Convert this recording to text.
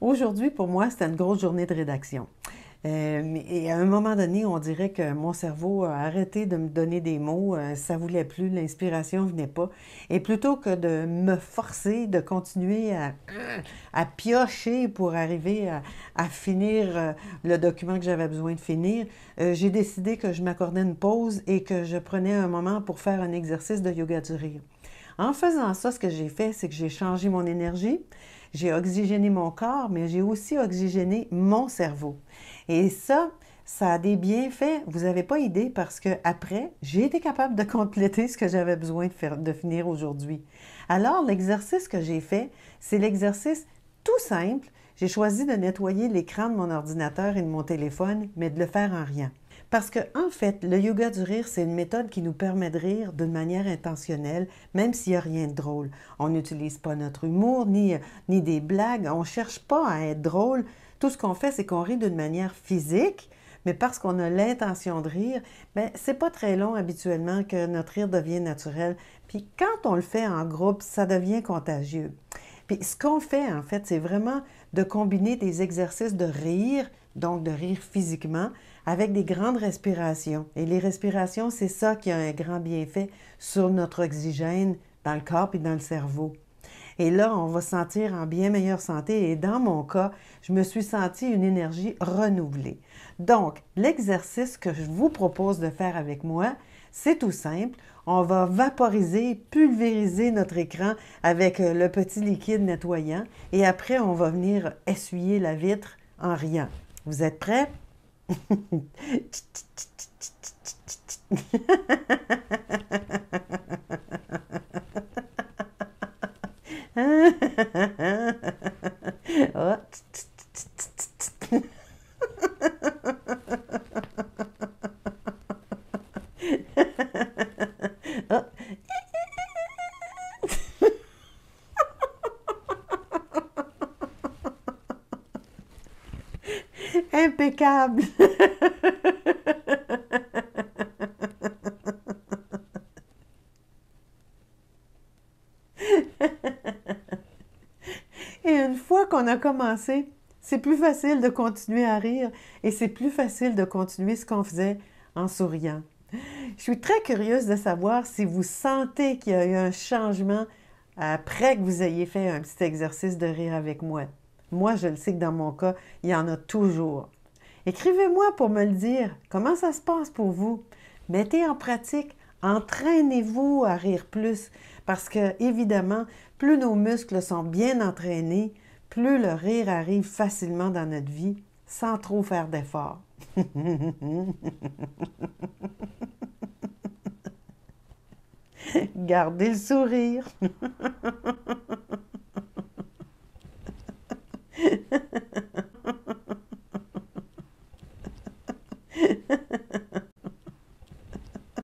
Aujourd'hui, pour moi, c'était une grosse journée de rédaction. Et à un moment donné, on dirait que mon cerveau a arrêté de me donner des mots, ça voulait plus, l'inspiration venait pas. Et plutôt que de me forcer de continuer à piocher pour arriver à finir le document que j'avais besoin de finir, j'ai décidé que je m'accordais une pause et que je prenais un moment pour faire un exercice de yoga du rire. En faisant ça, ce que j'ai fait, c'est que j'ai changé mon énergie, j'ai oxygéné mon corps, mais j'ai aussi oxygéné mon cerveau. Et ça a des bienfaits, vous n'avez pas idée, parce que après, j'ai été capable de compléter ce que j'avais besoin de faire, de finir aujourd'hui. Alors, l'exercice que j'ai fait, c'est l'exercice tout simple. J'ai choisi de nettoyer l'écran de mon ordinateur et de mon téléphone, mais de le faire en riant. Parce que, en fait, le yoga du rire, c'est une méthode qui nous permet de rire d'une manière intentionnelle, même s'il n'y a rien de drôle. On n'utilise pas notre humour, ni des blagues, on ne cherche pas à être drôle. Tout ce qu'on fait, c'est qu'on rit d'une manière physique, mais parce qu'on a l'intention de rire, bien, c'est pas très long habituellement que notre rire devienne naturel. Puis quand on le fait en groupe, ça devient contagieux. Puis ce qu'on fait, en fait, c'est vraiment de combiner des exercices de rire, donc de rire physiquement, avec des grandes respirations. Et les respirations, c'est ça qui a un grand bienfait sur notre oxygène dans le corps et dans le cerveau. Et là, on va se sentir en bien meilleure santé. Et dans mon cas, je me suis sentie une énergie renouvelée. Donc, l'exercice que je vous propose de faire avec moi, c'est tout simple. On va vaporiser, pulvériser notre écran avec le petit liquide nettoyant. Et après, on va venir essuyer la vitre en riant. Vous êtes prêts? Oh. Oh. Impeccable! Et une fois qu'on a commencé, c'est plus facile de continuer à rire et c'est plus facile de continuer ce qu'on faisait en souriant. Je suis très curieuse de savoir si vous sentez qu'il y a eu un changement après que vous ayez fait un petit exercice de rire avec moi. Moi, je le sais que dans mon cas, il y en a toujours. Écrivez-moi pour me le dire. Comment ça se passe pour vous? Mettez en pratique. Entraînez-vous à rire plus. Parce que, évidemment, plus nos muscles sont bien entraînés, plus le rire arrive facilement dans notre vie, sans trop faire d'efforts. Gardez le sourire.